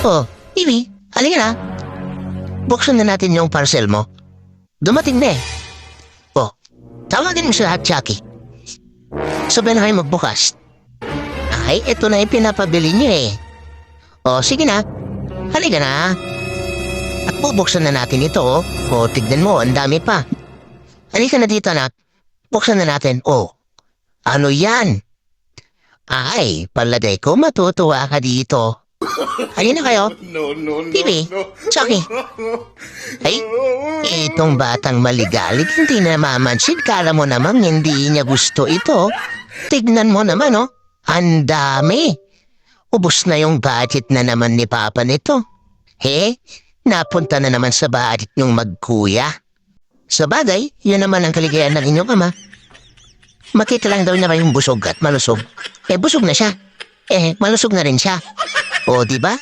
Oh, Ivy, halika na. Buksan na natin yung parcel mo. Dumating na eh. Oh, tawagin mo si Chucky. Sabihin na kayo magbukas. Ay, ito na yung pinapabili niyo eh. Oh, sige na. Halika na. At bubuksan na natin ito oh. Oh, tignan mo, ang dami pa. Halika na dito anak. Buksan na natin. Oh, ano yan? Ay, paladay ko matutuwa ka dito. Halina kayo. Bibi, Chucky. Ay, itong batang maligalig hindi na mamansin. Kala mo namang hindi niya gusto ito. Tignan mo naman oh. Ang dami. Ubus na yung budget na naman ni Papa nito. Napunta na naman sa budget yung magkuya. Sa bagay, yun naman ang kaligayahan ng inyong ama. Makita lang daw niya kayong busog at malusog. Busog na siya. Malusog na rin siya. O, diba?